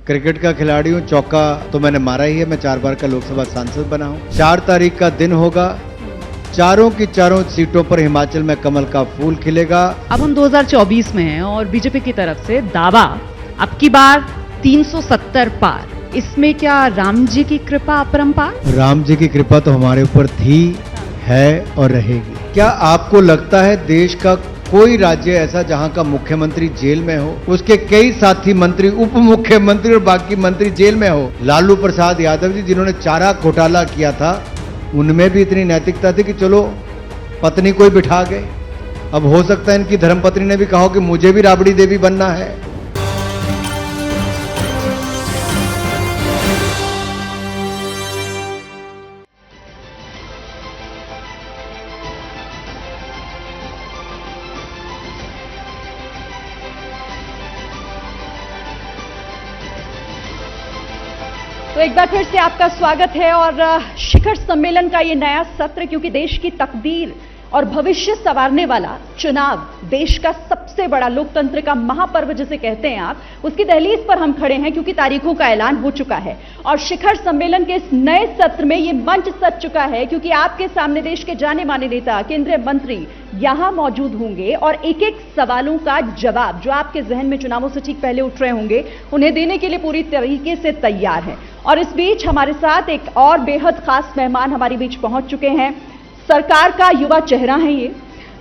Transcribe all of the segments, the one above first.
Cricket का खिलाड़ी हूँ, चौका तो मैंने मारा ही है। मैं 4 बार का लोकसभा सांसद बना हूँ। 4 तारीख का दिन होगा, चारों की चारों सीटों पर हिमाचल में कमल का फूल खिलेगा। अब हम 2024 में हैं और बीजेपी की तरफ से दावा अब की बार 370 पार। इसमें क्या राम जी की कृपा अपरंपार? राम जी की कृपा तो हमारे ऊपर थी, है और रहेगी। क्या आपको लगता है देश का कोई राज्य ऐसा जहां का मुख्यमंत्री जेल में हो, उसके कई साथी मंत्री, उप मुख्यमंत्री और बाकी मंत्री जेल में हो? लालू प्रसाद यादव जी जिन्होंने चारा घोटाला किया था, उनमें भी इतनी नैतिकता थी कि चलो पत्नी कोई बिठा गए। अब हो सकता है इनकी धर्मपत्नी ने भी कहा कि मुझे भी राबड़ी देवी बनना है। तो एक बार फिर से आपका स्वागत है और शिखर सम्मेलन का ये नया सत्र, क्योंकि देश की तकदीर और भविष्य संवारने वाला चुनाव, देश का सबसे बड़ा लोकतंत्र का महापर्व जिसे कहते हैं आप, उसकी दहलीज पर हम खड़े हैं क्योंकि तारीखों का ऐलान हो चुका है। और शिखर सम्मेलन के इस नए सत्र में ये मंच सज चुका है क्योंकि आपके सामने देश के जाने माने नेता, केंद्रीय मंत्री यहां मौजूद होंगे और एक एक सवालों का जवाब जो आपके जहन में चुनावों से ठीक पहले उठ रहे होंगे, उन्हें देने के लिए पूरी तरीके से तैयार है। और इस बीच हमारे साथ एक और बेहद खास मेहमान हमारे बीच पहुंच चुके हैं। सरकार का युवा चेहरा है ये।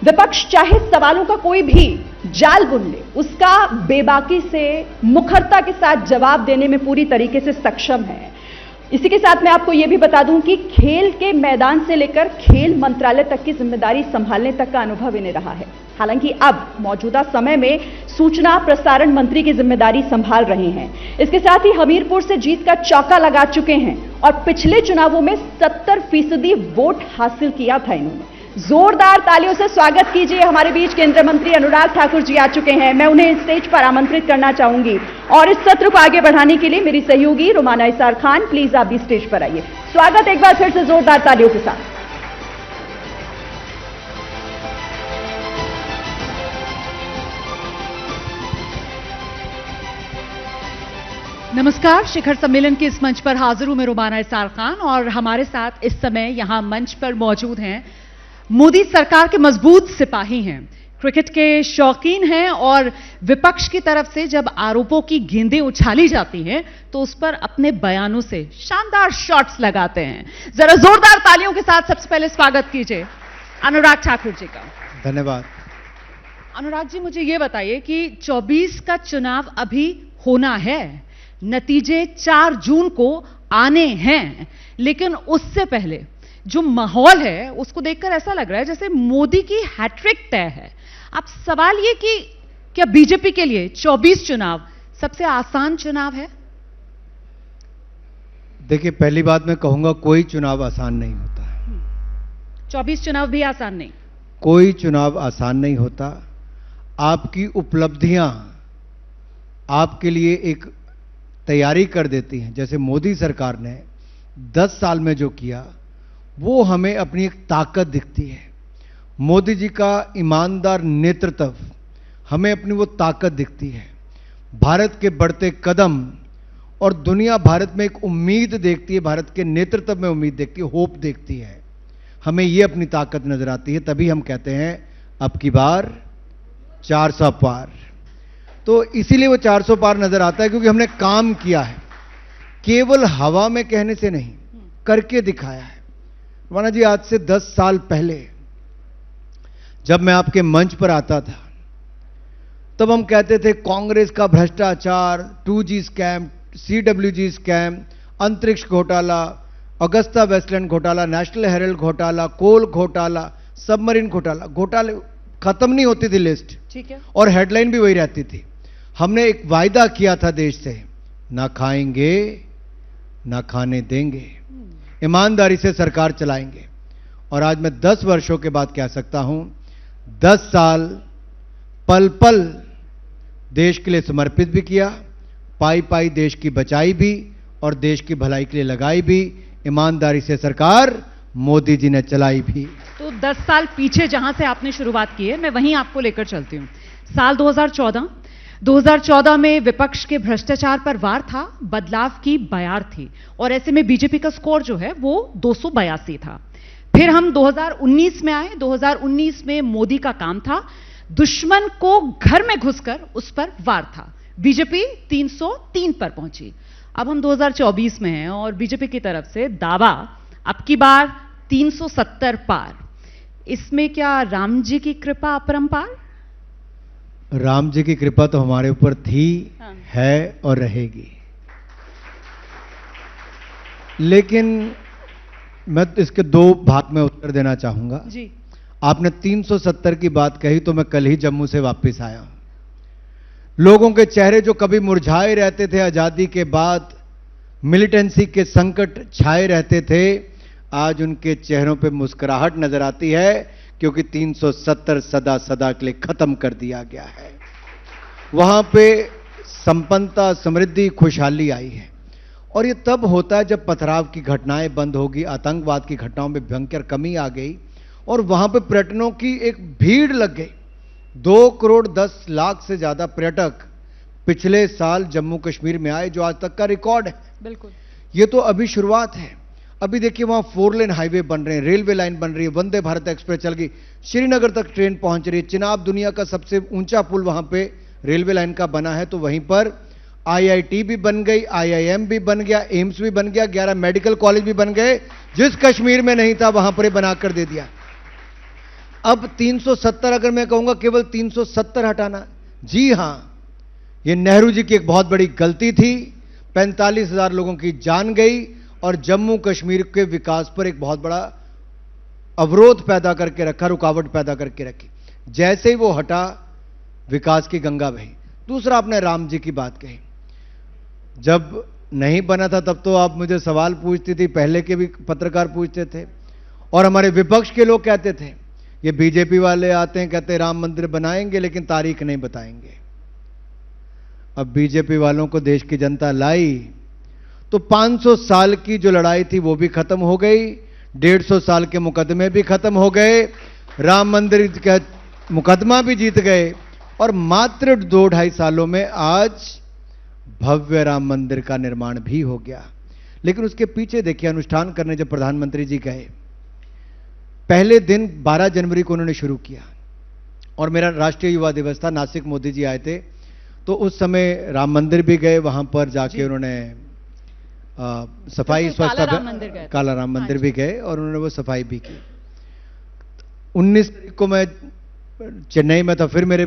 विपक्ष चाहे सवालों का कोई भी जाल बुन ले, उसका बेबाकी से, मुखरता के साथ जवाब देने में पूरी तरीके से सक्षम है। इसी के साथ मैं आपको यह भी बता दूं कि खेल के मैदान से लेकर खेल मंत्रालय तक की जिम्मेदारी संभालने तक का अनुभव इन्हें रहा है। हालांकि अब मौजूदा समय में सूचना प्रसारण मंत्री की जिम्मेदारी संभाल रहे हैं। इसके साथ ही हमीरपुर से जीत का चौका लगा चुके हैं और पिछले चुनावों में 70% वोट हासिल किया था इन्होंने। जोरदार तालियों से स्वागत कीजिए। हमारे बीच केंद्रीय मंत्री अनुराग ठाकुर जी आ चुके हैं। मैं उन्हें स्टेज पर आमंत्रित करना चाहूंगी और इस सत्र को आगे बढ़ाने के लिए मेरी सहयोगी रोमाना इसार खान, प्लीज आप भी स्टेज पर आइए। स्वागत एक बार फिर से जोरदार तालियों के साथ। नमस्कार, शिखर सम्मेलन के इस मंच पर हाजिर हूं मैं रोमाना इसार खान और हमारे साथ इस समय यहां मंच पर मौजूद हैं मोदी सरकार के मजबूत सिपाही हैं, क्रिकेट के शौकीन हैं और विपक्ष की तरफ से जब आरोपों की गेंदें उछाली जाती हैं तो उस पर अपने बयानों से शानदार शॉट्स लगाते हैं। जरा जोरदार तालियों के साथ सबसे पहले स्वागत कीजिए अनुराग ठाकुर जी का। धन्यवाद। अनुराग जी, मुझे यह बताइए कि 24 का चुनाव अभी होना है, नतीजे 4 जून को आने हैं, लेकिन उससे पहले जो माहौल है उसको देखकर ऐसा लग रहा है जैसे मोदी की हैट्रिक तय है। अब सवाल ये कि क्या बीजेपी के लिए 24 चुनाव सबसे आसान चुनाव है? देखिए, पहली बात मैं कहूंगा, कोई चुनाव आसान नहीं होता। 24 चुनाव भी आसान नहीं? कोई चुनाव आसान नहीं होता। आपकी उपलब्धियां आपके लिए एक तैयारी कर देती हैं। जैसे मोदी सरकार ने 10 साल में जो किया वो हमें अपनी एक ताकत दिखती है। मोदी जी का ईमानदार नेतृत्व हमें अपनी वो ताकत दिखती है। भारत के बढ़ते कदम और दुनिया भारत में एक उम्मीद देखती है, भारत के नेतृत्व में उम्मीद देखती है, होप देखती है। हमें ये अपनी ताकत नजर आती है, तभी हम कहते हैं अब की बार 400 पार। तो इसीलिए वो 400 पार नजर आता है क्योंकि हमने काम किया है, केवल हवा में कहने से नहीं, करके दिखाया है। माना जी, आज से 10 साल पहले जब मैं आपके मंच पर आता था तब हम कहते थे कांग्रेस का भ्रष्टाचार, 2G स्कैम, CWG स्कैम, अंतरिक्ष घोटाला, अगस्ता वेस्टलैंड घोटाला, नेशनल हेराल्ड घोटाला, कोल घोटाला, सबमरीन घोटाला। घोटाले खत्म नहीं होती थी लिस्ट, ठीक है, और हेडलाइन भी वही रहती थी। हमने एक वायदा किया था देश से, ना खाएंगे ना खाने देंगे, ईमानदारी से सरकार चलाएंगे। और आज मैं 10 वर्षों के बाद कह सकता हूं, 10 साल पल पल देश के लिए समर्पित भी किया, पाई पाई देश की बचाई भी और देश की भलाई के लिए लगाई भी। ईमानदारी से सरकार मोदी जी ने चलाई भी। तो 10 साल पीछे जहां से आपने शुरुआत की है, मैं वहीं आपको लेकर चलती हूं। साल 2014 2014 में विपक्ष के भ्रष्टाचार पर वार था, बदलाव की बयार थी और ऐसे में बीजेपी का स्कोर जो है वो 282 था। फिर हम 2019 में आए। 2019 में मोदी का काम था, दुश्मन को घर में घुसकर उस पर वार था। बीजेपी 303 पर पहुंची। अब हम 2024 में हैं और बीजेपी की तरफ से दावा अब की बार 370 पार। इसमें क्या राम जी की कृपा अपरंपार? राम जी की कृपा तो हमारे ऊपर थी, है और रहेगी। लेकिन मैं इसके दो भाग में उत्तर देना चाहूंगा जी। आपने 370 की बात कही तो मैं कल ही जम्मू से वापस आया हूं। लोगों के चेहरे जो कभी मुरझाए रहते थे, आजादी के बाद मिलिटेंसी के संकट छाए रहते थे, आज उनके चेहरों पे मुस्कुराहट नजर आती है, क्योंकि 370 सदा सदा के लिए खत्म कर दिया गया है। वहां पे संपन्नता, समृद्धि, खुशहाली आई है। और ये तब होता है जब पथराव की घटनाएं बंद होगी, आतंकवाद की घटनाओं में भयंकर कमी आ गई और वहां पे पर्यटनों की एक भीड़ लग गई। 2 करोड़ 10 लाख से ज्यादा पर्यटक पिछले साल जम्मू कश्मीर में आए, जो आज तक का रिकॉर्ड है। बिल्कुल। ये तो अभी शुरुआत है। अभी देखिए वहां 4 लेन हाईवे बन रहे हैं, रेलवे लाइन बन रही है, वंदे भारत एक्सप्रेस चल गई, श्रीनगर तक ट्रेन पहुंच रही है, चिनाब दुनिया का सबसे ऊंचा पुल वहां पे रेलवे लाइन का बना है। तो वहीं पर आईआईटी भी बन गई, आईआईएम भी बन गया, एम्स भी बन गया, 11 मेडिकल कॉलेज भी बन गए, जिस कश्मीर में नहीं था वहां पर बनाकर दे दिया। अब 370 अगर मैं कहूंगा केवल 370 हटाना, जी हां, यह नेहरू जी की एक बहुत बड़ी गलती थी। 45,000 लोगों की जान गई और जम्मू कश्मीर के विकास पर एक बहुत बड़ा अवरोध पैदा करके रखा, रुकावट पैदा करके रखी। जैसे ही वो हटा, विकास की गंगा बही। दूसरा, आपने राम जी की बात कही। जब नहीं बना था तब तो आप मुझे सवाल पूछती थी, पहले के भी पत्रकार पूछते थे और हमारे विपक्ष के लोग कहते थे, ये बीजेपी वाले आते हैं कहते राम मंदिर बनाएंगे लेकिन तारीख नहीं बताएंगे। अब बीजेपी वालों को देश की जनता लाई तो 500 साल की जो लड़ाई थी वो भी खत्म हो गई, 150 साल के मुकदमे भी खत्म हो गए, राम मंदिर का मुकदमा भी जीत गए और मात्र 2-2.5 सालों में आज भव्य राम मंदिर का निर्माण भी हो गया। लेकिन उसके पीछे देखिए, अनुष्ठान करने जब प्रधानमंत्री जी गए, पहले दिन 12 जनवरी को उन्होंने शुरू किया और मेरा राष्ट्रीय युवा दिवस था, नासिक मोदी जी आए थे, तो उस समय राम मंदिर भी गए, वहां पर जाके उन्होंने सफाई, स्वच्छता, काला राम मंदिर भी गए और उन्होंने वो सफाई भी की। 19 तारीख को मैं चेन्नई में था, फिर मेरे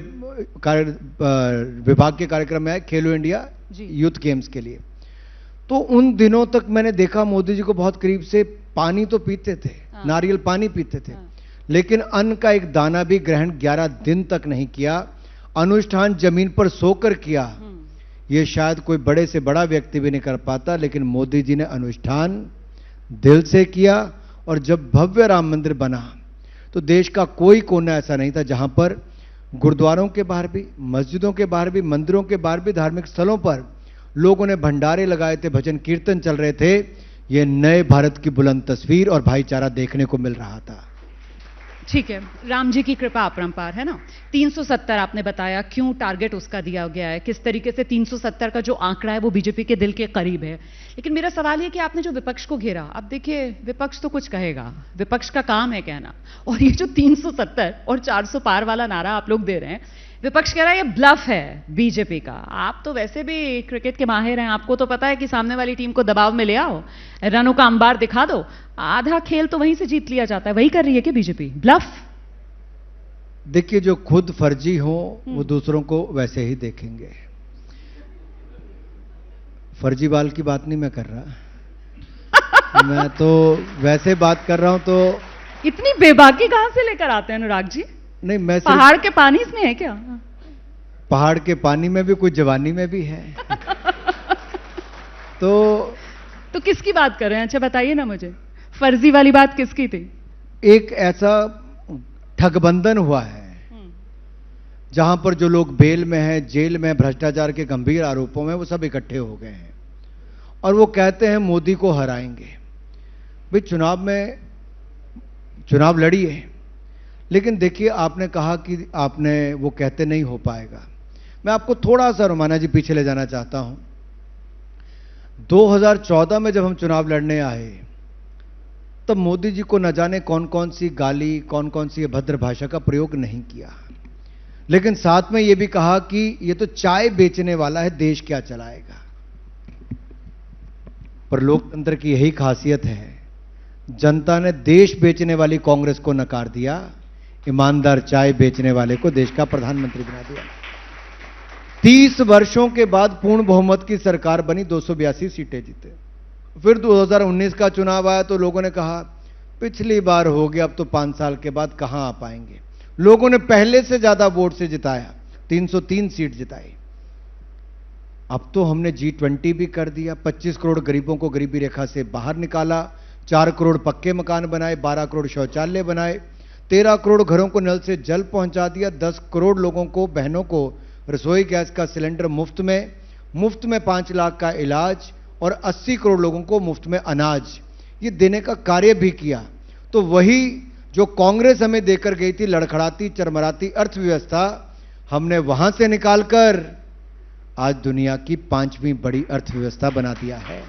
विभाग के कार्यक्रम में आए खेलो इंडिया यूथ गेम्स के लिए। तो उन दिनों तक मैंने देखा मोदी जी को बहुत करीब से। पानी तो पीते थे, नारियल पानी पीते थे, लेकिन अन्न का एक दाना भी ग्रहण 11 दिन तक नहीं किया। अनुष्ठान जमीन पर सोकर किया, यह शायद कोई बड़े से बड़ा व्यक्ति भी नहीं कर पाता, लेकिन मोदी जी ने अनुष्ठान दिल से किया। और जब भव्य राम मंदिर बना तो देश का कोई कोना ऐसा नहीं था जहां पर गुरुद्वारों के बाहर भी, मस्जिदों के बाहर भी, मंदिरों के बाहर भी, धार्मिक स्थलों पर लोगों ने भंडारे लगाए थे, भजन कीर्तन चल रहे थे। यह नए भारत की बुलंद तस्वीर और भाईचारा देखने को मिल रहा था। ठीक है, राम जी की कृपा अपरंपार है ना। 370 आपने बताया, क्यों टारगेट उसका दिया गया है, किस तरीके से 370 का जो आंकड़ा है वो बीजेपी के दिल के करीब है। लेकिन मेरा सवाल ये कि आपने जो विपक्ष को घेरा, अब देखिए विपक्ष तो कुछ कहेगा, विपक्ष का काम है कहना, और ये जो 370 और 400 पार वाला नारा आप लोग दे रहे हैं, विपक्ष कह रहा है ये ब्लफ है बीजेपी का। आप तो वैसे भी क्रिकेट के माहिर हैं, आपको तो पता है कि सामने वाली टीम को दबाव में ले आओ, रनों का अंबार दिखा दो, आधा खेल तो वहीं से जीत लिया जाता है। वही कर रही है कि बीजेपी ब्लफ? देखिए, जो खुद फर्जी हो वो दूसरों को वैसे ही देखेंगे। फर्जीवाल की बात नहीं मैं कर रहा मैं तो वैसे बात कर रहा हूं। तो इतनी बेबाकी कहां से लेकर आते हैं अनुराग जी? नहीं, मैं पहाड़ के पानी में है क्या? पहाड़ के पानी में भी कुछ जवानी में भी है तो किसकी बात कर रहे हैं? अच्छा बताइए ना मुझे, फर्जी वाली बात किसकी थी? एक ऐसा ठगबंधन हुआ है जहां पर जो लोग बेल में हैं, जेल में, भ्रष्टाचार के गंभीर आरोपों में, वो सब इकट्ठे हो गए हैं और वो कहते हैं मोदी को हराएंगे। भाई चुनाव लड़िए, लेकिन देखिए आपने कहा कि आपने वो कहते नहीं हो पाएगा। मैं आपको थोड़ा सा रोमाना जी पीछे ले जाना चाहता हूं। 2014 में जब हम चुनाव लड़ने आए तब मोदी जी को न जाने कौन कौन सी गाली, कौन कौन सी अभद्र भाषा का प्रयोग नहीं किया, लेकिन साथ में यह भी कहा कि यह तो चाय बेचने वाला है, देश क्या चलाएगा। पर लोकतंत्र की यही खासियत है, जनता ने देश बेचने वाली कांग्रेस को नकार दिया, ईमानदार चाय बेचने वाले को देश का प्रधानमंत्री बना दिया। 30 वर्षों के बाद पूर्ण बहुमत की सरकार बनी, 282 सीटें जीते। फिर 2019 का चुनाव आया तो लोगों ने कहा पिछली बार हो गया, अब तो 5 साल के बाद कहां आ पाएंगे। लोगों ने पहले से ज्यादा वोट से जिताया, 303 सीट जिताई। अब तो हमने G20 भी कर दिया, 25 करोड़ गरीबों को गरीबी रेखा से बाहर निकाला, 4 करोड़ पक्के मकान बनाए, 12 करोड़ शौचालय बनाए, 13 करोड़ घरों को नल से जल पहुंचा दिया, 10 करोड़ लोगों को, बहनों को रसोई गैस का सिलेंडर मुफ्त में 5 लाख का इलाज और 80 करोड़ लोगों को मुफ्त में अनाज, ये देने का कार्य भी किया। तो वही जो कांग्रेस हमें देकर गई थी लड़खड़ाती चरमराती अर्थव्यवस्था, हमने वहां से निकालकर आज दुनिया की 5वीं बड़ी अर्थव्यवस्था बना दिया है।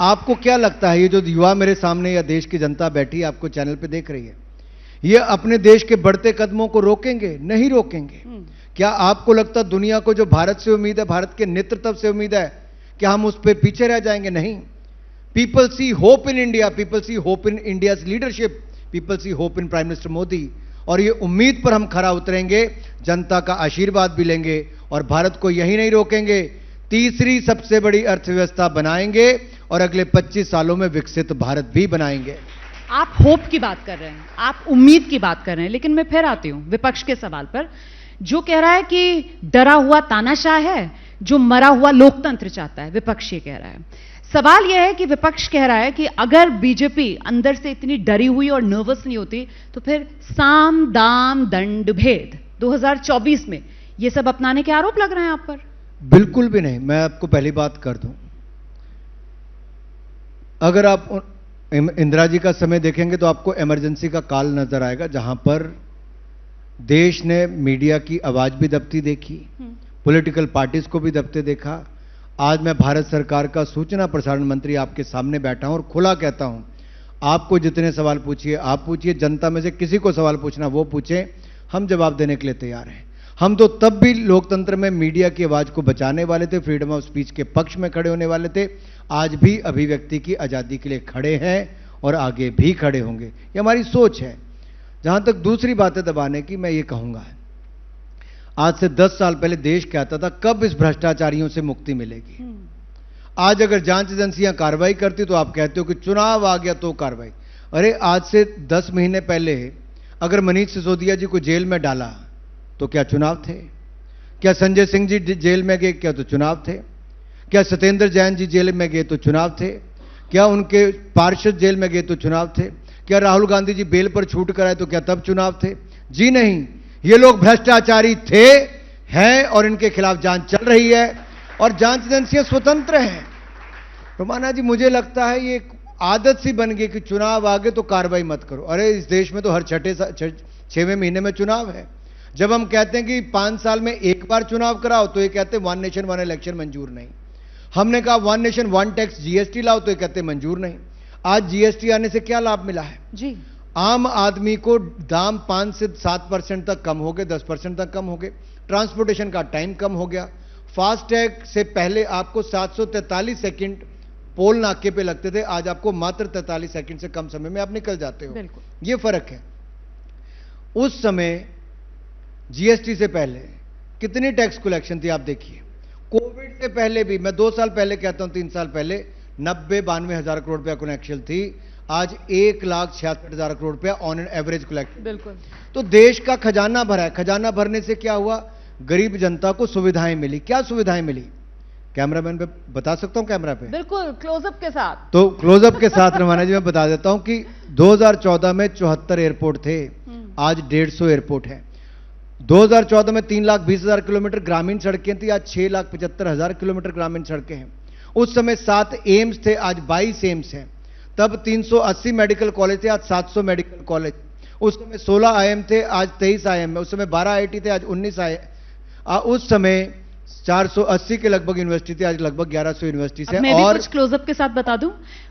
आपको क्या लगता है, ये जो युवा मेरे सामने या देश की जनता बैठी आपको चैनल पे देख रही है, ये अपने देश के बढ़ते कदमों को रोकेंगे? नहीं रोकेंगे। क्या आपको लगता दुनिया को जो भारत से उम्मीद है, भारत के नेतृत्व से उम्मीद है, क्या हम उस पर पीछे रह जाएंगे? नहीं। People see hope in India, people see hope in India's leadership, people see hope in prime minister Modi. और ये उम्मीद पर हम खरा उतरेंगे, जनता का आशीर्वाद भी लेंगे और भारत को यही नहीं रोकेंगे, तीसरी सबसे बड़ी अर्थव्यवस्था बनाएंगे और अगले 25 सालों में विकसित भारत भी बनाएंगे। आप होप की बात कर रहे हैं, आप उम्मीद की बात कर रहे हैं, लेकिन मैं फिर आती हूं विपक्ष के सवाल पर, जो कह रहा है कि डरा हुआ तानाशाह है जो मरा हुआ लोकतंत्र चाहता है। विपक्ष ये कह रहा है। सवाल यह है कि विपक्ष कह रहा है कि अगर बीजेपी अंदर से इतनी डरी हुई और नर्वस नहीं होती तो फिर साम दाम दंड भेद 2024 में ये सब अपनाने के आरोप लग रहे हैं आप पर। बिल्कुल भी नहीं। मैं आपको पहली बात कर दूं, अगर आप इंदिरा जी का समय देखेंगे तो आपको इमरजेंसी का काल नजर आएगा, जहां पर देश ने मीडिया की आवाज भी दबती देखी, पॉलिटिकल पार्टीज को भी दबते देखा। आज मैं भारत सरकार का सूचना प्रसारण मंत्री आपके सामने बैठा हूं और खुला कहता हूं, आपको जितने सवाल पूछिए आप पूछिए, जनता में से किसी को सवाल पूछना वो पूछें, हम जवाब देने के लिए तैयार हैं। हम तो तब भी लोकतंत्र में मीडिया की आवाज को बचाने वाले थे, फ्रीडम ऑफ स्पीच के पक्ष में खड़े होने वाले थे, आज भी अभिव्यक्ति की आजादी के लिए खड़े हैं और आगे भी खड़े होंगे। ये हमारी सोच है। जहां तक दूसरी बातें दबाने की, मैं ये कहूंगा, आज से 10 साल पहले देश कहता था कब इस भ्रष्टाचारियों से मुक्ति मिलेगी। आज अगर जांच एजेंसियां कार्रवाई करती तो आप कहते हो कि चुनाव आ गया तो कार्रवाई। अरे आज से 10 महीने पहले अगर मनीष सिसोदिया जी को जेल में डाला तो क्या चुनाव थे? क्या संजय सिंह जी जेल में गए, क्या तो चुनाव थे? क्या सत्येंद्र जैन जी जेल में गए तो चुनाव थे? क्या उनके पार्षद जेल में गए तो चुनाव थे? क्या राहुल गांधी जी बेल पर छूट कर आए तो क्या तब चुनाव थे? जी नहीं, ये लोग भ्रष्टाचारी थे, हैं और इनके खिलाफ जांच चल रही है और जांच एजेंसियां स्वतंत्र हैं। रोमाना जी, मुझे लगता है ये आदत सी बन गई कि चुनाव आ गए तो कार्रवाई मत करो। अरे इस देश में तो हर 6वें महीने में चुनाव है। जब हम कहते हैं कि 5 साल में एक बार चुनाव कराओ तो ये कहते हैं 1 नेशन 1 इलेक्शन मंजूर नहीं। हमने कहा 1 नेशन 1 टैक्स जीएसटी लाओ तो ये कहते हैं मंजूर नहीं। आज जीएसटी आने से क्या लाभ मिला है जी? आम आदमी को दाम 5 से 7% तक कम हो गए, 10% तक कम हो गए, ट्रांसपोर्टेशन का टाइम कम हो गया। फास्टैग से पहले आपको 743 सेकंड पोल नाके पे लगते थे, आज आपको मात्र 43 सेकंड से कम समय में आप निकल जाते हो। ये फर्क है। उस समय जीएसटी से पहले कितनी टैक्स कलेक्शन थी आप देखिए। कोविड से पहले भी, मैं 2 साल पहले कहता हूं, 3 साल पहले 90-92 हजार करोड़ रुपया कलेक्शन थी, आज 1,66,000 करोड़ रुपया ऑन एन एवरेज कलेक्ट। बिल्कुल। तो देश का खजाना भरा है। खजाना भरने से क्या हुआ? गरीब जनता को सुविधाएं मिली। क्या सुविधाएं मिली? कैमरामैन पे बता सकता हूं, कैमरा पे? बिल्कुल, क्लोजअप के साथ। तो क्लोजअप के साथ रवाना जी मैं बता देता हूं कि 2014 में 74 एयरपोर्ट थे, आज 150 एयरपोर्ट है। 2014 में 3,20,000 किलोमीटर ग्रामीण सड़कें थी, आज 6,75,000 किलोमीटर ग्रामीण सड़कें हैं। उस समय 7 एम्स थे, आज 22 एम्स हैं। तब 380 मेडिकल कॉलेज थे, आज 700 मेडिकल कॉलेज। उस समय 16 आईएम थे, आज 23 आईएम है। उस समय 12 आईआईटी थे, आज 19 उस समय 480 के लगभग यूनिवर्सिटी थी, आज लगभग 1100 यूनिवर्सिटी अब है। मैं भी और कुछ क्लोजअप के साथ बता दूं,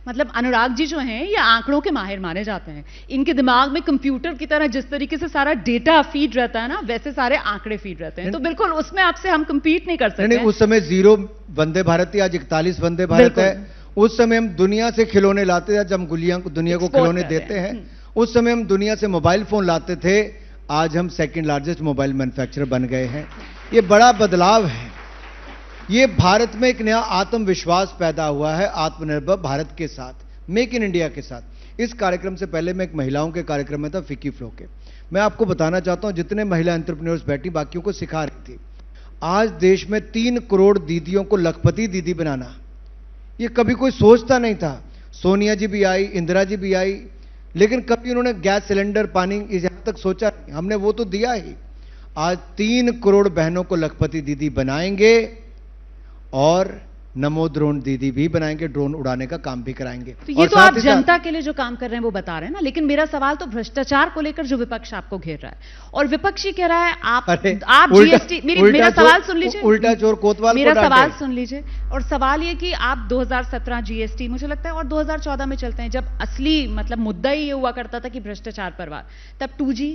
मतलब अनुराग जी जो हैं ये आंकड़ों के माहिर माने जाते हैं। इनके दिमाग में कंप्यूटर की तरह जिस तरीके से सारा डेटा फीड रहता है ना, वैसे सारे आंकड़े फीड रहते हैं। तो बिल्कुल उसमें आपसे हम कंपीट नहीं कर सकते। नहीं, उस समय 0 वंदे भारत थी, आज 41 वंदे भारत है। उस समय हम दुनिया से खिलौने लाते थे, जब हम दुनिया को खिलौने देते हैं। उस समय हम दुनिया से मोबाइल फोन लाते थे, आज हम सेकंड लार्जेस्ट मोबाइल मैन्युफैक्चरर बन गए हैं। ये बड़ा बदलाव है। ये भारत में एक नया आत्मविश्वास पैदा हुआ है आत्मनिर्भर भारत के साथ, मेक इन इंडिया के साथ। इस कार्यक्रम से पहले मैं एक महिलाओं के कार्यक्रम में था, फिक्की फ्लो के। मैं आपको बताना चाहता हूं, जितने महिला एंटरप्रेन्योर्स बैठी बाकियों को सिखा रही थी। आज देश में 3 करोड़ दीदियों को लखपति दीदी बनाना, ये कभी कोई सोचता नहीं था। सोनिया जी भी आई, इंदिरा जी भी आई, लेकिन कभी उन्होंने गैस सिलेंडर, पानी यहां तक सोचा नहीं। हमने वो तो दिया ही। आज 3 करोड़ बहनों को लखपति दीदी बनाएंगे और नमो ड्रोन दीदी भी बनाएंगे, ड्रोन उड़ाने का काम भी कराएंगे। तो ये तो आप जनता के लिए जो काम कर रहे हैं वो बता रहे हैं ना, लेकिन मेरा सवाल तो भ्रष्टाचार को लेकर जो विपक्ष आपको घेर रहा है, और विपक्षी कह रहा है आप जीएसटी। मेरा सवाल सुन लीजिए, उल्टा चोर कोतवाल मेरा सवाल सुन लीजिए। और सवाल ये कि आप 2017 जीएसटी मुझे लगता है और 2014 में चलते हैं, जब असली मतलब मुद्दा ही ये हुआ करता था कि भ्रष्टाचार पर वार, तब 2G,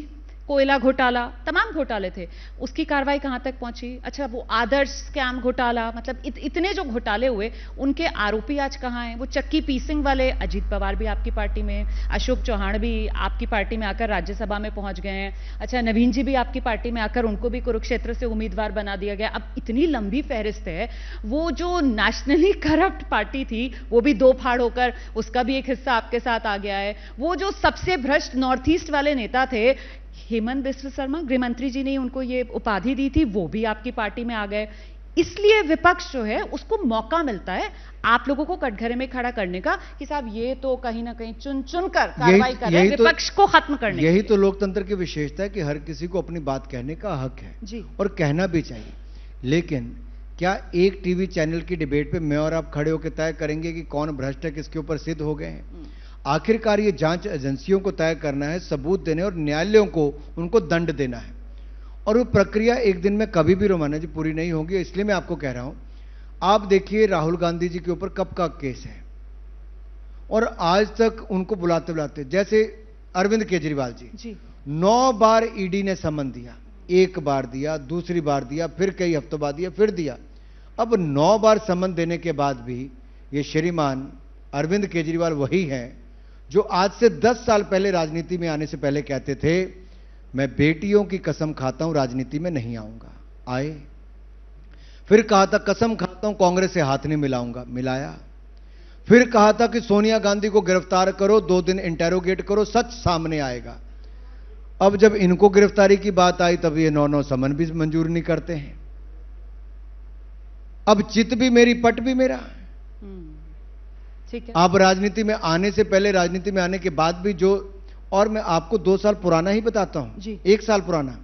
कोयला घोटाला, तमाम घोटाले थे। उसकी कार्रवाई कहां तक पहुंची? अच्छा, वो आदर्श स्कैम घोटाला, मतलब इतने जो घोटाले हुए, उनके आरोपी आज कहां हैं? वो चक्की पीसिंग वाले अजीत पवार भी आपकी पार्टी में, अशोक चौहान भी आपकी पार्टी में आकर राज्यसभा में पहुंच गए हैं। अच्छा, नवीन जी भी आपकी पार्टी में आकर उनको भी कुरुक्षेत्र से उम्मीदवार बना दिया गया। अब इतनी लंबी फहरिस्त है। वो जो नेशनली करप्ट पार्टी थी वो भी 2 फाड़ होकर उसका भी एक हिस्सा आपके साथ आ गया है। वो जो सबसे भ्रष्ट नॉर्थ ईस्ट वाले नेता थे, हेमंत बिस्व शर्मा, गृहमंत्री जी ने उनको ये उपाधि दी थी, वो भी आपकी पार्टी में आ गए। इसलिए विपक्ष जो है उसको मौका मिलता है आप लोगों को कटघरे में खड़ा करने का कि साहब ये तो कहीं ना कहीं चुन चुन कर कार्रवाई कर रहे हैं विपक्ष को खत्म करने के लिए। यही तो लोकतंत्र की विशेषता है कि हर किसी को अपनी बात कहने का हक है जी, और कहना भी चाहिए। लेकिन क्या एक टीवी चैनल की डिबेट पे मैं और आप खड़े होकर तय करेंगे कि कौन भ्रष्ट है, किसके ऊपर सिद्ध हो गए हैं? आखिरकार ये जांच एजेंसियों को तय करना है, सबूत देने और न्यायालयों को उनको दंड देना है। और वो प्रक्रिया एक दिन में कभी भी रोमाना जी पूरी नहीं होगी। इसलिए मैं आपको कह रहा हूं, आप देखिए राहुल गांधी जी के ऊपर कब का केस है और आज तक उनको बुलाते बुलाते, जैसे अरविंद केजरीवाल जी 9 बार ईडी ने समन दिया, 1 बार दिया, दूसरी बार दिया, फिर कई हफ्तों बाद दिया, फिर दिया। अब 9 बार समन देने के बाद भी ये श्रीमान अरविंद केजरीवाल वही हैं जो आज से 10 साल पहले राजनीति में आने से पहले कहते थे मैं बेटियों की कसम खाता हूं राजनीति में नहीं आऊंगा। आए, फिर कहा था कसम खाता हूं कांग्रेस से हाथ नहीं मिलाऊंगा, मिलाया। फिर कहा था कि सोनिया गांधी को गिरफ्तार करो, 2 दिन इंटेरोगेट करो, सच सामने आएगा। अब जब इनको गिरफ्तारी की बात आई तब ये 9 समन भी मंजूर नहीं करते हैं। अब चित भी मेरी पट भी मेरा। ठीक है। आप राजनीति में आने से पहले, राजनीति में आने के बाद भी जो, और मैं आपको 2 साल पुराना ही बताता हूं, 1 साल पुराना,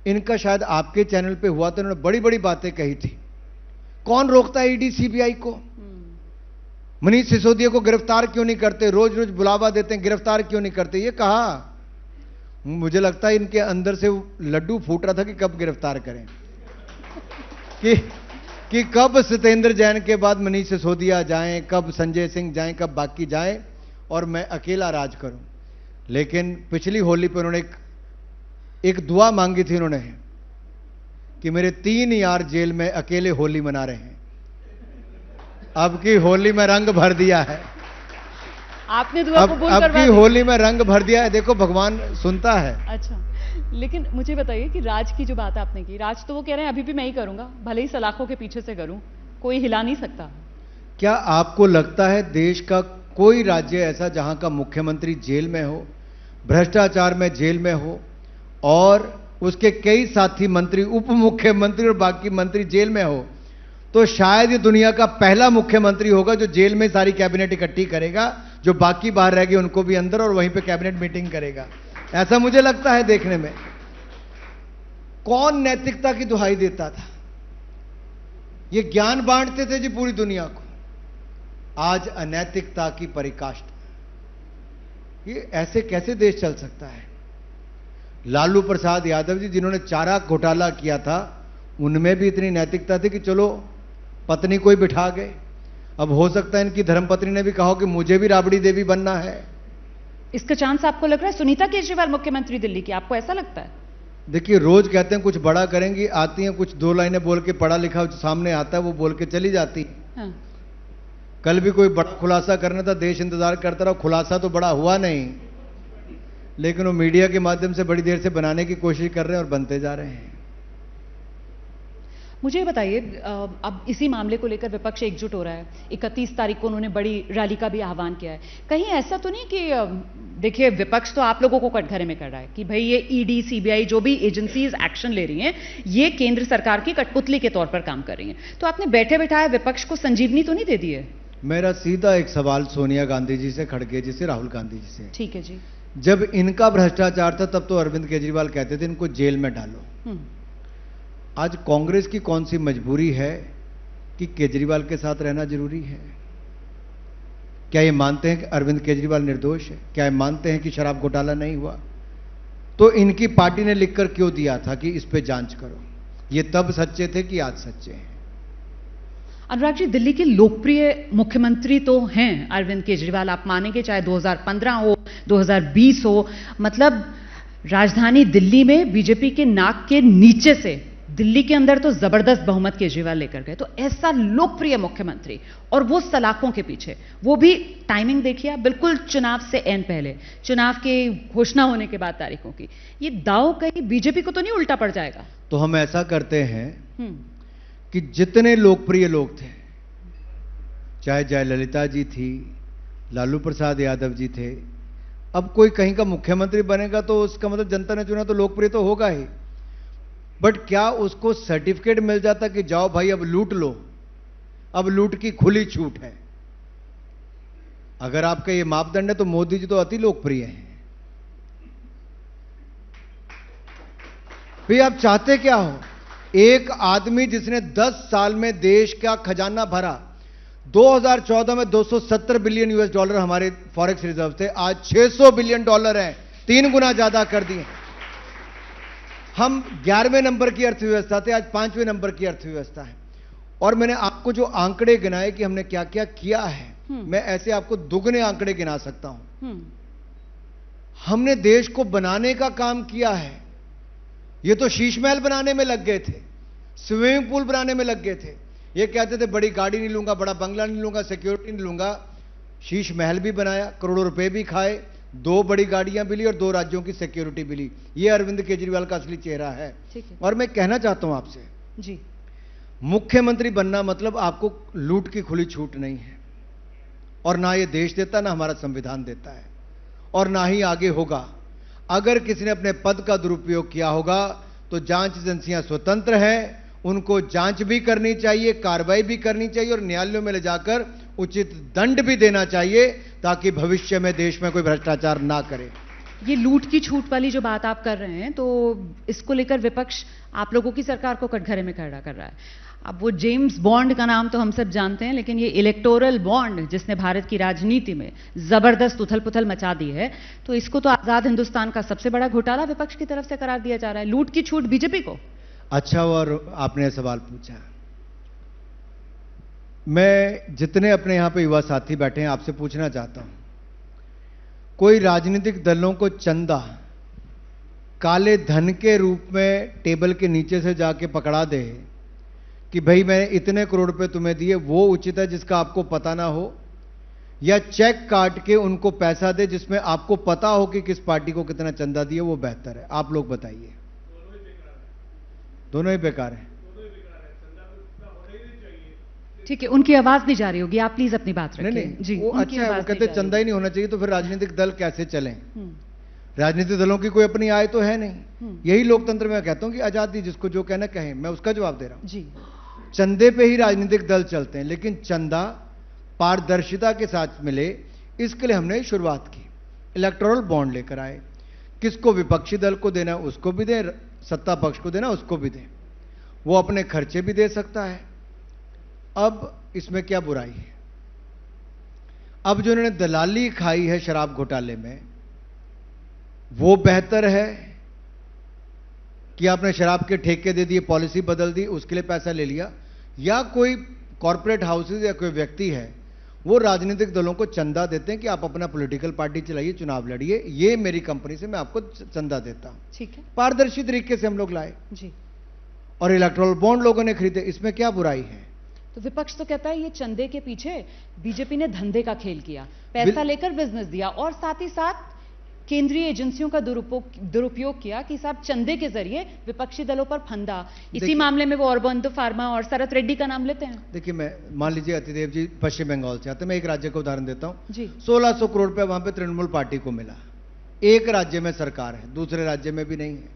इनका शायद आपके चैनल पे हुआ था, इन्होंने बड़ी बड़ी बातें कही थी। कौन रोकता है ईडी सीबीआई को? मनीष सिसोदिया को गिरफ्तार क्यों नहीं करते? रोज रोज बुलावा देते हैं, गिरफ्तार क्यों नहीं करते? ये कहा। मुझे लगता है इनके अंदर से लड्डू फूट रहा था कि कब गिरफ्तार करें, कि कब सत्येंद्र जैन के बाद मनीष सिसोदिया जाएं, कब संजय सिंह जाएं, कब बाकी जाएं और मैं अकेला राज करूं। लेकिन पिछली होली पर उन्होंने एक दुआ मांगी थी उन्होंने कि मेरे 3 यार जेल में अकेले होली मना रहे हैं। अब की होली में रंग भर दिया है। आपने दुआ कबूल करवा दी। अब की होली में रंग भर दिया है। देखो भगवान सुनता है। अच्छा, लेकिन मुझे बताइए कि राज की जो बात आपने की, राज तो वो कह रहे हैं अभी भी मैं ही करूंगा, भले ही सलाखों के पीछे से करूं, कोई हिला नहीं सकता। क्या आपको लगता है देश का कोई राज्य ऐसा जहां का मुख्यमंत्री जेल में हो, भ्रष्टाचार में जेल में हो और उसके कई साथी मंत्री, उप मुख्यमंत्री और बाकी मंत्री जेल में हो? तो शायद ये दुनिया का पहला मुख्यमंत्री होगा जो जेल में सारी कैबिनेट इकट्ठी करेगा, जो बाकी बाहर रह गए उनको भी अंदर, और वहीं पे कैबिनेट मीटिंग करेगा। ऐसा मुझे लगता है देखने में। कौन नैतिकता की दुहाई देता था? ये ज्ञान बांटते थे जी पूरी दुनिया को। आज अनैतिकता की पराकाष्ठा। ये ऐसे कैसे देश चल सकता है? लालू प्रसाद यादव जी जिन्होंने चारा घोटाला किया था, उनमें भी इतनी नैतिकता थी कि चलो पत्नी कोई बिठा गए। अब हो सकता है इनकी धर्मपत्नी ने भी कहा कि मुझे भी राबड़ी देवी बनना है। इसका चांस आपको लग रहा है सुनीता केजरीवाल मुख्यमंत्री दिल्ली की, आपको ऐसा लगता है? देखिए, रोज कहते हैं कुछ बड़ा करेंगी, आती हैं कुछ 2 लाइनें बोल के, पढ़ा लिखा सामने आता है वो बोल के चली जाती। हाँ। कल भी कोई बड़ा खुलासा करना था, देश इंतजार करता रहा, खुलासा तो बड़ा हुआ नहीं, लेकिन वो मीडिया के माध्यम से बड़ी देर से बनाने की कोशिश कर रहे हैं और बनते जा रहे हैं। मुझे ये बताइए, अब इसी मामले को लेकर विपक्ष एकजुट हो रहा है। 31 तारीख को उन्होंने बड़ी रैली का भी आह्वान किया है। कहीं ऐसा तो नहीं कि देखिए, विपक्ष तो आप लोगों को कटघरे में कर रहा है कि भाई ये ईडी, सीबीआई जो भी एजेंसीज एक्शन ले रही हैं, ये केंद्र सरकार की कठपुतली के तौर पर काम कर रही हैं, तो आपने बैठे बैठाए विपक्ष को संजीवनी तो नहीं दे दी है? मेरा सीधा एक सवाल सोनिया गांधी जी से, खड़गे जी से, राहुल गांधी जी से। ठीक है जी। जब इनका भ्रष्टाचार था तब तो अरविंद केजरीवाल कहते थे इनको जेल में डालो। आज कांग्रेस की कौन सी मजबूरी है कि केजरीवाल के साथ रहना जरूरी है? क्या ये मानते हैं कि अरविंद केजरीवाल निर्दोष है? क्या ये मानते हैं कि शराब घोटाला नहीं हुआ? तो इनकी पार्टी ने लिखकर क्यों दिया था कि इस पे जांच करो? ये तब सच्चे थे कि आज सच्चे हैं? अनुराग जी, दिल्ली के लोकप्रिय मुख्यमंत्री तो हैं अरविंद केजरीवाल, आप मानेंगे, चाहे 2015 हो, 2020 हो, मतलब राजधानी दिल्ली में बीजेपी के नाक के नीचे से दिल्ली के अंदर तो जबरदस्त बहुमत केजरीवाल लेकर गए। तो ऐसा लोकप्रिय मुख्यमंत्री, और वो सलाखों के पीछे, वो भी टाइमिंग देखिए आप, बिल्कुल चुनाव से एन पहले, चुनाव के घोषणा होने के बाद तारीखों की, ये दांव कहीं बीजेपी को तो नहीं उल्टा पड़ जाएगा? तो हम ऐसा करते हैं कि जितने लोकप्रिय लोग थे, चाहे जयललिता जी थी, लालू प्रसाद यादव जी थे, अब कोई कहीं का मुख्यमंत्री बनेगा तो उसका मतलब जनता ने चुना तो लोकप्रिय तो होगा ही, बट क्या उसको सर्टिफिकेट मिल जाता कि जाओ भाई अब लूट लो, अब लूट की खुली छूट है? अगर आपका ये मापदंड है तो मोदी जी तो अति लोकप्रिय हैं। फिर आप चाहते क्या हो? एक आदमी जिसने 10 साल में देश का खजाना भरा, 2014 में 270 बिलियन यूएस डॉलर हमारे फॉरेक्स रिजर्व थे, आज 600 बिलियन डॉलर हैं, 3 गुना ज्यादा कर दिए। हम 11वें नंबर की अर्थव्यवस्था थे, आज 5वें नंबर की अर्थव्यवस्था है। और मैंने आपको जो आंकड़े गिनाए कि हमने क्या क्या किया है, मैं ऐसे आपको दुगने आंकड़े गिना सकता हूं। हमने देश को बनाने का काम किया है। ये तो शीश महल बनाने में लग गए थे, स्विमिंग पूल बनाने में लग गए थे। ये कहते थे बड़ी गाड़ी नहीं लूंगा, बड़ा बंगला नहीं लूंगा, सिक्योरिटी नहीं लूंगा। शीश महल भी बनाया, करोड़ों रुपए भी खाए, 2 बड़ी गाड़ियां भी ली और 2 राज्यों की सिक्योरिटी भी ली। ये अरविंद केजरीवाल का असली चेहरा है। ठीक है। और मैं कहना चाहता हूं आपसे जी, मुख्यमंत्री बनना मतलब आपको लूट की खुली छूट नहीं है, और ना ये देश देता, ना हमारा संविधान देता है, और ना ही आगे होगा। अगर किसी ने अपने पद का दुरुपयोग किया होगा तो जांच एजेंसियां स्वतंत्र हैं, उनको जांच भी करनी चाहिए, कार्रवाई भी करनी चाहिए और न्यायालयों में ले जाकर उचित दंड भी देना चाहिए, ताकि भविष्य में देश में कोई भ्रष्टाचार ना करे। ये लूट की छूट वाली जो बात आप कर रहे हैं, तो इसको लेकर विपक्ष आप लोगों की सरकार को कटघरे में खड़ा कर रहा है। अब वो जेम्स बॉन्ड का नाम तो हम सब जानते हैं, लेकिन ये इलेक्टोरल बॉन्ड जिसने भारत की राजनीति में जबरदस्त उथल पुथल मचा दी है, तो इसको तो आजाद हिंदुस्तान का सबसे बड़ा घोटाला विपक्ष की तरफ से करार दिया जा रहा है। लूट की छूट बीजेपी को। अच्छा, और आपने सवाल पूछा, मैं जितने अपने यहां पे युवा साथी बैठे हैं आपसे पूछना चाहता हूं, कोई राजनीतिक दलों को चंदा काले धन के रूप में टेबल के नीचे से जाके पकड़ा दे कि भाई मैंने इतने करोड़ रुपए तुम्हें दिए, वो उचित है जिसका आपको पता ना हो, या चेक काट के उनको पैसा दे जिसमें आपको पता हो कि किस पार्टी को कितना चंदा दिया, वो बेहतर है? आप लोग बताइए। दोनों ही बेकार है। ठीक है, उनकी आवाज नहीं जा रही होगी, आप प्लीज अपनी बात रखें। नहीं, जी, वो अच्छा है, वो कहते चंदा ही नहीं होना चाहिए, तो फिर राजनीतिक दल कैसे चलें? राजनीतिक दलों की कोई अपनी आय तो है नहीं। यही लोकतंत्र में कहता हूं कि आजादी, जिसको जो कहना कहें, मैं उसका जवाब दे रहा हूं। जी, चंदे पे ही राजनीतिक दल चलते हैं, लेकिन चंदा पारदर्शिता के साथ मिले, इसके लिए हमने शुरुआत की। इलेक्टोरल बॉन्ड लेकर आए, किसको विपक्षी दल को देना उसको भी दें, सत्ता पक्ष को देना उसको भी दें, वो अपने खर्चे भी दे सकता है। अब इसमें क्या बुराई है? अब जो उन्होंने दलाली खाई है शराब घोटाले में, वो बेहतर है कि आपने शराब के ठेके दे दिए, पॉलिसी बदल दी, उसके लिए पैसा ले लिया, या कोई कॉरपोरेट हाउसेज या कोई व्यक्ति है वो राजनीतिक दलों को चंदा देते हैं कि आप अपना पॉलिटिकल पार्टी चलाइए, चुनाव लड़िए, ये मेरी कंपनी से मैं आपको चंदा देता हूं। ठीक है, पारदर्शी तरीके से हम लोग लाए जी। और इलेक्टोरल बॉन्ड लोगों ने खरीदे, इसमें क्या बुराई है? तो विपक्ष तो कहता है ये चंदे के पीछे बीजेपी ने धंधे का खेल किया, पैसा लेकर बिजनेस दिया और साथ ही साथ केंद्रीय एजेंसियों का दुरुपयोग किया कि साहब चंदे के जरिए विपक्षी दलों पर फंदा। इसी मामले में वो औरबिंदो फार्मा और शरद रेड्डी का नाम लेते हैं। देखिए, मैं मान लीजिए अतिदेव जी पश्चिम बंगाल से आते हैं, मैं एक राज्य का उदाहरण देता हूं जी। 1600 करोड़ रुपया वहां पे तृणमूल पार्टी को मिला, एक राज्य में सरकार है, दूसरे राज्य में भी नहीं है।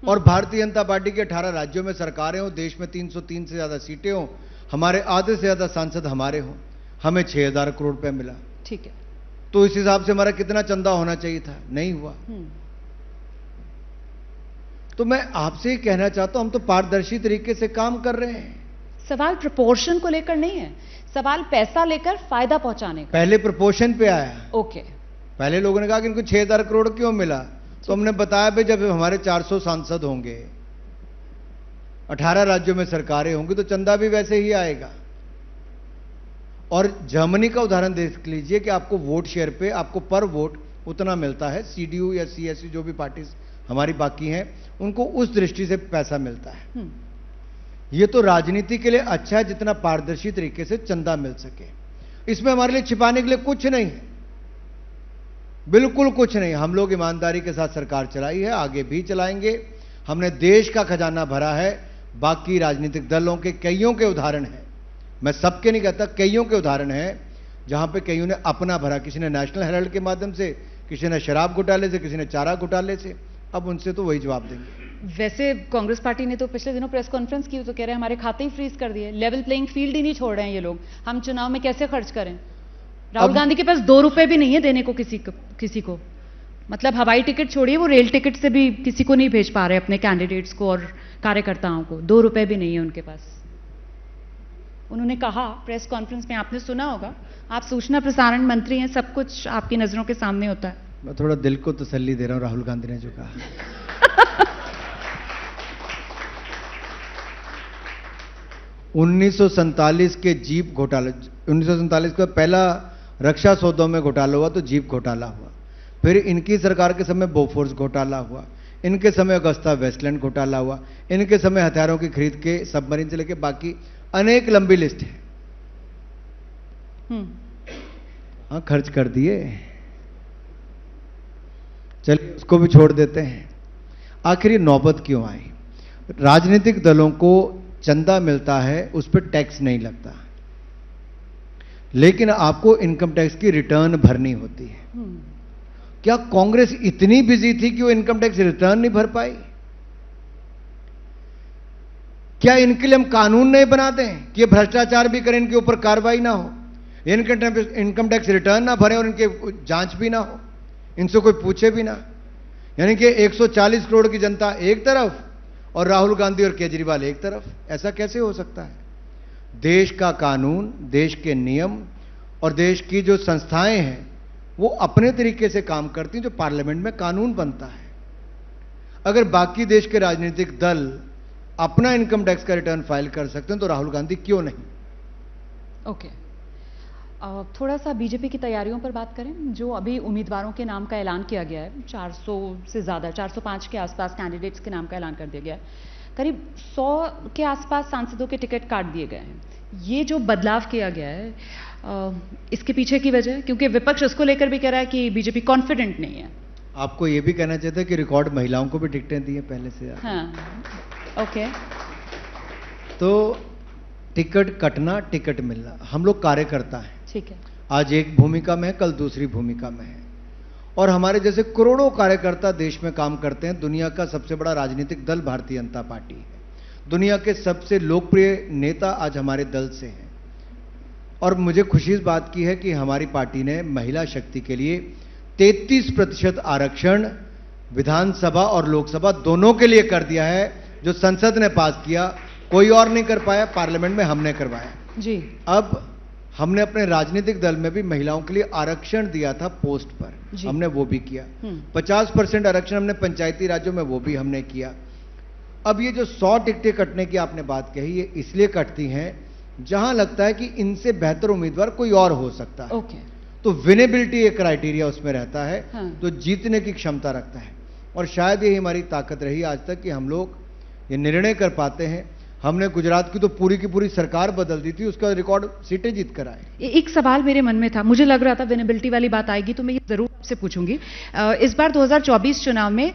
और भारतीय जनता पार्टी के 18 राज्यों में सरकारें हो, देश में 303 से ज्यादा सीटें हो, हमारे आधे से ज्यादा सांसद हमारे हो, हमें 6000 करोड़ रुपया मिला। ठीक है, तो इस हिसाब से हमारा कितना चंदा होना चाहिए था? नहीं हुआ। तो मैं आपसे ही कहना चाहता हूं, हम तो पारदर्शी तरीके से काम कर रहे हैं। सवाल प्रपोर्शन को लेकर नहीं है, सवाल पैसा लेकर फायदा पहुंचाने का। पहले प्रपोर्शन पे आया। ओके, पहले लोगों ने कहा कि इनको 6000 करोड़ क्यों मिला, तो हमने बताया भाई जब हमारे 400 सांसद होंगे, 18 राज्यों में सरकारें होंगी, तो चंदा भी वैसे ही आएगा। और जर्मनी का उदाहरण देख लीजिए कि आपको वोट शेयर पे आपको पर वोट उतना मिलता है, सीडीयू या सीएसयू जो भी पार्टीज हमारी बाकी हैं उनको उस दृष्टि से पैसा मिलता है। ये तो राजनीति के लिए अच्छा है जितना पारदर्शी तरीके से चंदा मिल सके। इसमें हमारे लिए छिपाने के लिए कुछ नहीं है, बिल्कुल कुछ नहीं। हम लोग ईमानदारी के साथ सरकार चलाई है, आगे भी चलाएंगे। हमने देश का खजाना भरा है। बाकी राजनीतिक दलों के कईयों के उदाहरण हैं, मैं सबके नहीं कहता, कईयों के उदाहरण हैं जहां पे कईयों ने अपना भरा, किसी ने नेशनल हेराल्ड के माध्यम से, किसी ने शराब घोटाले से, किसी ने चारा घोटाले से। अब उनसे तो वही जवाब देंगे। वैसे कांग्रेस पार्टी ने तो पिछले दिनों प्रेस कॉन्फ्रेंस की तो कह रहे हैं हमारे खाते ही फ्रीज कर दिए, लेवल प्लेइंग फील्ड ही नहीं छोड़ रहे हैं ये लोग, हम चुनाव में कैसे खर्च करें। राहुल गांधी के पास 2 रुपए भी नहीं है देने को किसी को। मतलब हवाई टिकट छोड़िए, वो रेल टिकट से भी किसी को नहीं भेज पा रहे अपने कैंडिडेट्स को और कार्यकर्ताओं को, 2 रुपए भी नहीं है उनके पास। उन्होंने कहा प्रेस कॉन्फ्रेंस में, आपने सुना होगा, आप सूचना प्रसारण मंत्री हैं, सब कुछ आपकी नजरों के सामने होता है। मैं थोड़ा दिल को तसल्ली दे रहा हूं राहुल गांधी ने जो कहा। 1947 के जीप घोटाला, 1947 का पहला रक्षा सौदों में घोटाला हुआ तो जीप घोटाला हुआ, फिर इनकी सरकार के समय बोफोर्स घोटाला हुआ, इनके समय अगस्ता वेस्टलैंड घोटाला हुआ, इनके समय हथियारों की खरीद के सबमरीन से लेकर बाकी अनेक लंबी लिस्ट है। हाँ, खर्च कर दिए, चलिए उसको भी छोड़ देते हैं। आखिर ये नौबत क्यों आई? राजनीतिक दलों को चंदा मिलता है, उस पर टैक्स नहीं लगता, लेकिन आपको इनकम टैक्स की रिटर्न भरनी होती है। क्या कांग्रेस इतनी बिजी थी कि वो इनकम टैक्स रिटर्न नहीं भर पाई? क्या इनके लिए हम कानून नहीं बना दें कि भ्रष्टाचार भी करें, इनके ऊपर कार्रवाई ना हो, इनकम टैक्स रिटर्न ना भरें और इनके जांच भी ना हो, इनसे कोई पूछे भी ना? यानी कि 140 करोड़ की जनता एक तरफ और राहुल गांधी और केजरीवाल एक तरफ, ऐसा कैसे हो सकता है? देश का कानून, देश के नियम और देश की जो संस्थाएं हैं वो अपने तरीके से काम करती हैं, जो पार्लियामेंट में कानून बनता है। अगर बाकी देश के राजनीतिक दल अपना इनकम टैक्स का रिटर्न फाइल कर सकते हैं तो राहुल गांधी क्यों नहीं? ओके, थोड़ा सा बीजेपी की तैयारियों पर बात करें। जो अभी उम्मीदवारों के नाम का ऐलान किया गया है, 400 से ज्यादा, 405 के आसपास कैंडिडेट्स के नाम का ऐलान कर दिया गया है, करीब 100 के आसपास सांसदों के टिकट काट दिए गए हैं। ये जो बदलाव किया गया है, इसके पीछे की वजह, क्योंकि विपक्ष उसको लेकर भी कह रहा है कि बीजेपी कॉन्फिडेंट नहीं है। आपको यह भी कहना चाहते हैं कि रिकॉर्ड महिलाओं को भी टिकटें दी है पहले से। हाँ, ओके। तो टिकट कटना, टिकट मिलना, हम लोग कार्यकर्ता हैं, ठीक है। आज एक भूमिका में है, कल दूसरी भूमिका में है, और हमारे जैसे करोड़ों कार्यकर्ता देश में काम करते हैं। दुनिया का सबसे बड़ा राजनीतिक दल भारतीय जनता पार्टी है, दुनिया के सबसे लोकप्रिय नेता आज हमारे दल से हैं। और मुझे खुशी इस बात की है कि हमारी पार्टी ने महिला शक्ति के लिए 33% आरक्षण विधानसभा और लोकसभा दोनों के लिए कर दिया है, जो संसद ने पास किया, कोई और नहीं कर पाया, पार्लियामेंट में हमने करवाया। जी। अब हमने अपने राजनीतिक दल में भी महिलाओं के लिए आरक्षण दिया था पोस्ट पर, हमने वो भी किया। 50% आरक्षण हमने पंचायती राज्यों में वो भी हमने किया। अब ये जो 100 टिकटें कटने की आपने बात कही, ये इसलिए कटती हैं जहां लगता है कि इनसे बेहतर उम्मीदवार कोई और हो सकता है। तो विनेबिलिटी एक क्राइटेरिया उसमें रहता है, तो जीतने की क्षमता रखता है। और शायद यही हमारी ताकत रही आज तक कि हम लोग ये निर्णय कर पाते हैं। हमने गुजरात की तो पूरी की पूरी सरकार बदल दी थी, उसका रिकॉर्ड सीटें जीत कर आए। एक सवाल मेरे मन में था, मुझे लग रहा था विनेबिलिटी वाली बात आएगी तो मैं ये जरूर आपसे पूछूंगी। इस बार 2024 चुनाव में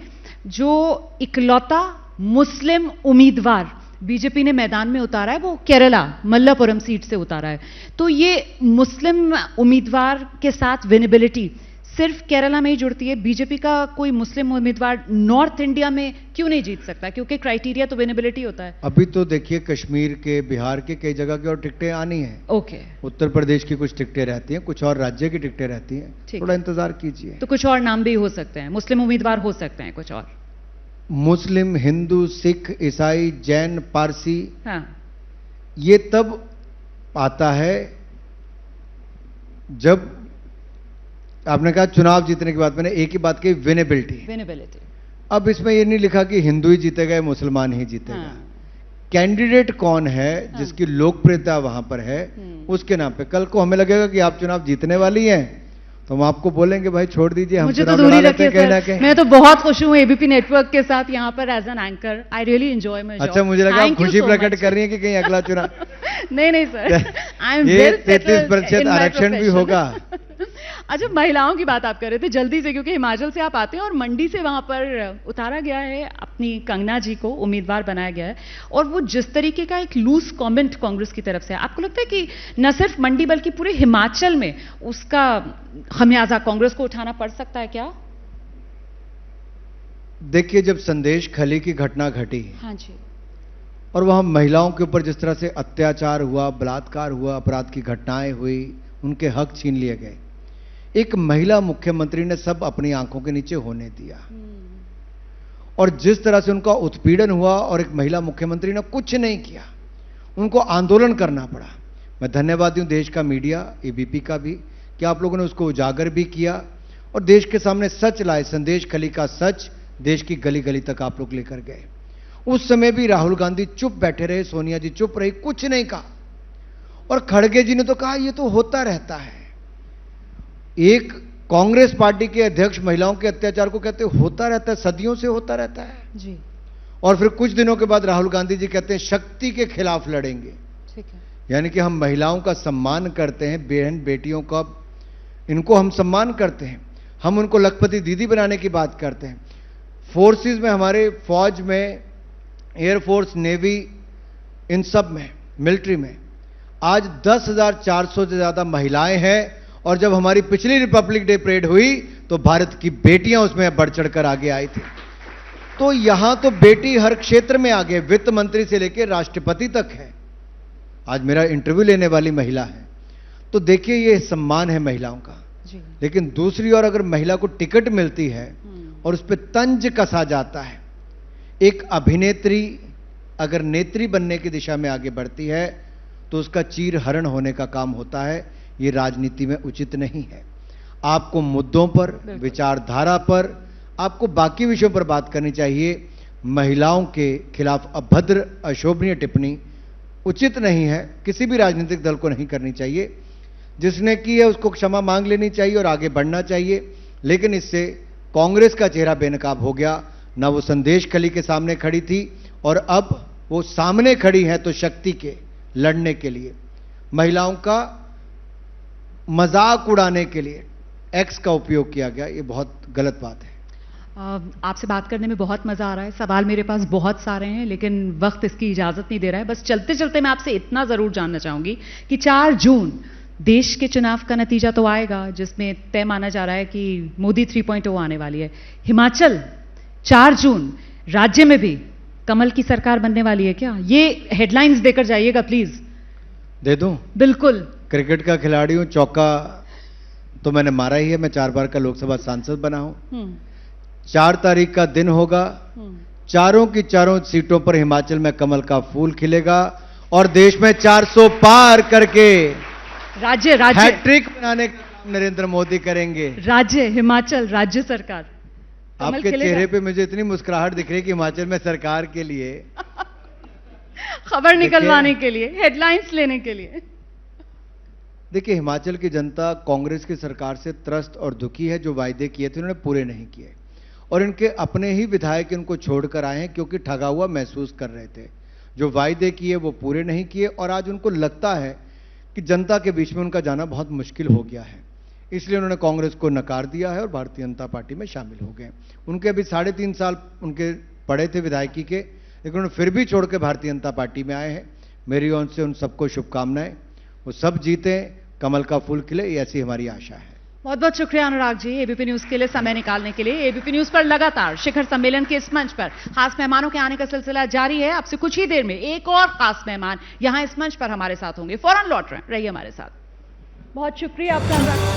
जो इकलौता मुस्लिम उम्मीदवार बीजेपी ने मैदान में उतारा है वो केरला मल्लापुरम सीट से उतारा है। तो ये मुस्लिम उम्मीदवार के साथ विनेबिलिटी सिर्फ केरला में ही जुड़ती है? बीजेपी का कोई मुस्लिम उम्मीदवार नॉर्थ इंडिया में क्यों नहीं जीत सकता? क्योंकि क्राइटेरिया तो विनेबिलिटी होता है। अभी तो देखिए कश्मीर के, बिहार के कई जगह की और टिकटें आनी है। ओके। उत्तर प्रदेश की कुछ टिकटें रहती हैं, कुछ और राज्य की टिकटें रहती हैं, थोड़ा इंतजार कीजिए। तो कुछ और नाम भी हो सकते हैं, मुस्लिम उम्मीदवार हो सकते हैं कुछ और? मुस्लिम, हिंदू, सिख, ईसाई, जैन, पारसी, हाँ। ये तब आता है जब आपने कहा चुनाव जीतने की बात, मैंने एक ही बात कही, विनेबिलिटी। अब इसमें ये नहीं लिखा कि हिंदू ही जीतेगा या मुसलमान ही जीतेगा। कैंडिडेट कौन है जिसकी लोकप्रियता वहां पर है, उसके नाम पे। कल को हमें लगेगा कि आप चुनाव जीतने वाली हैं तो हम आपको बोलेंगे भाई छोड़ दीजिए, हम मुझे चुनाव तो दूरी लड़ा लेते हैं कहीं ना रखिए। कहीं। मैं तो बहुत खुश हूँ एबीपी नेटवर्क के साथ यहाँ पर as an anchor. I really enjoy my job. अच्छा, मुझे लगा आप खुशी प्रकट कर रही हैं कि कहीं अगला चुनाव नहीं सर, आई एम ये 33% आरक्षण भी होगा। अच्छा, महिलाओं की बात आप कर रहे थे, जल्दी से, क्योंकि हिमाचल से आप आते हैं और मंडी से वहां पर उतारा गया है अपनी कंगना जी को, उम्मीदवार बनाया गया है। और वो जिस तरीके का एक लूज कमेंट कांग्रेस की तरफ से है, आपको लगता है कि न सिर्फ मंडी बल्कि पूरे हिमाचल में उसका खमियाजा कांग्रेस को उठाना पड़ सकता है क्या? देखिए, जब संदेश खली की घटना घटी, हाँ जी, और वहां महिलाओं के ऊपर जिस तरह से अत्याचार हुआ, बलात्कार हुआ, अपराध की घटनाएं हुई, उनके हक छीन लिए गए, एक महिला मुख्यमंत्री ने सब अपनी आंखों के नीचे होने दिया। और जिस तरह से उनका उत्पीड़न हुआ और एक महिला मुख्यमंत्री ने कुछ नहीं किया, उनको आंदोलन करना पड़ा। मैं धन्यवादी हूं देश का मीडिया, एबीपी का भी, कि आप लोगों ने उसको उजागर भी किया और देश के सामने सच लाए। संदेश खली का सच देश की गली गली तक आप लोग लेकर गए। उस समय भी राहुल गांधी चुप बैठे रहे, सोनिया जी चुप रही, कुछ नहीं कहा। और खड़गे जी ने तो कहा ये तो होता रहता है। एक कांग्रेस पार्टी के अध्यक्ष महिलाओं के अत्याचार को कहते होता रहता है, सदियों से होता रहता है जी। और फिर कुछ दिनों के बाद राहुल गांधी जी कहते हैं शक्ति के खिलाफ लड़ेंगे। ठीक है। यानी कि हम महिलाओं का सम्मान करते हैं, बहन बेटियों का, इनको हम सम्मान करते हैं। हम उनको लखपति दीदी बनाने की बात करते हैं। फोर्सेस में, हमारे फौज में, एयरफोर्स, नेवी, इन सब में, मिलिट्री में आज 10,400 से ज्यादा महिलाएं हैं। और जब हमारी पिछली रिपब्लिक डे परेड हुई तो भारत की बेटियां उसमें बढ़ चढ़कर आगे आई थी। तो यहां तो बेटी हर क्षेत्र में आगे, वित्त मंत्री से लेकर राष्ट्रपति तक है। आज मेरा इंटरव्यू लेने वाली महिला है। तो देखिए, ये सम्मान है महिलाओं का जी। लेकिन दूसरी ओर अगर महिला को टिकट मिलती है और उस पर तंज कसा जाता है, एक अभिनेत्री अगर नेत्री बनने की दिशा में आगे बढ़ती है तो उसका चीर हरण होने का काम होता है। ये राजनीति में उचित नहीं है। आपको मुद्दों पर, विचारधारा पर, आपको बाकी विषयों पर बात करनी चाहिए। महिलाओं के खिलाफ अभद्र, अशोभनीय टिप्पणी उचित नहीं है, किसी भी राजनीतिक दल को नहीं करनी चाहिए। जिसने की है उसको क्षमा मांग लेनी चाहिए और आगे बढ़ना चाहिए। लेकिन इससे कांग्रेस का चेहरा बेनकाब हो गया। ना वो संदेश खली के सामने खड़ी थी और अब वो सामने खड़ी है तो शक्ति के लड़ने के लिए, महिलाओं का मजाक उड़ाने के लिए एक्स का उपयोग किया गया। ये बहुत गलत बात है। आपसे बात करने में बहुत मजा आ रहा है। सवाल मेरे पास बहुत सारे हैं लेकिन वक्त इसकी इजाजत नहीं दे रहा है। बस चलते चलते मैं आपसे इतना जरूर जानना चाहूंगी कि 4 जून देश के चुनाव का नतीजा तो आएगा जिसमें तय माना जा रहा है कि मोदी 3.0 आने वाली है। हिमाचल 4 जून राज्य में भी कमल की सरकार बनने वाली है क्या? ये हेडलाइंस देकर जाइएगा प्लीज। दे दूं? बिल्कुल। क्रिकेट का खिलाड़ी हूं, चौका तो मैंने मारा ही है। मैं 4 बार का लोकसभा सांसद बना हूं। 4 तारीख का दिन होगा। चारों की चारों सीटों पर हिमाचल में कमल का फूल खिलेगा और देश में 400 पार करके राज्य राज्य हैट्रिक बनाने का काम नरेंद्र मोदी करेंगे। राज्य हिमाचल राज्य सरकार कमल आपके खिलेगा। चेहरे पे मुझे इतनी मुस्कुराहट दिख रही है कि हिमाचल में सरकार के लिए खबर निकलवाने के लिए, हेडलाइंस लेने के लिए। देखिए, हिमाचल की जनता कांग्रेस की सरकार से त्रस्त और दुखी है। जो वायदे किए थे उन्होंने पूरे नहीं किए और इनके अपने ही विधायक इनको छोड़कर आए हैं क्योंकि ठगा हुआ महसूस कर रहे थे। जो वायदे किए वो पूरे नहीं किए और आज उनको लगता है कि जनता के बीच में उनका जाना बहुत मुश्किल हो गया है, इसलिए उन्होंने कांग्रेस को नकार दिया है और भारतीय जनता पार्टी में शामिल हो गए। उनके अभी 3.5 साल उनके पड़े थे विधायकी के, लेकिन उन्होंने फिर भी छोड़ के भारतीय जनता पार्टी में आए हैं। मेरी ओर से उन सबको शुभकामनाएं, वो सब जीते, कमल का फूल खिले, ये ऐसी हमारी आशा है। बहुत बहुत शुक्रिया अनुराग जी, एबीपी न्यूज के लिए समय निकालने के लिए। एबीपी न्यूज पर लगातार शिखर सम्मेलन के इस मंच पर खास मेहमानों के आने का सिलसिला जारी है। आपसे कुछ ही देर में एक और खास मेहमान यहां इस मंच पर हमारे साथ होंगे। फौरन लौट रहे हैं, रहिए हमारे साथ। बहुत शुक्रिया आपका अनुराग।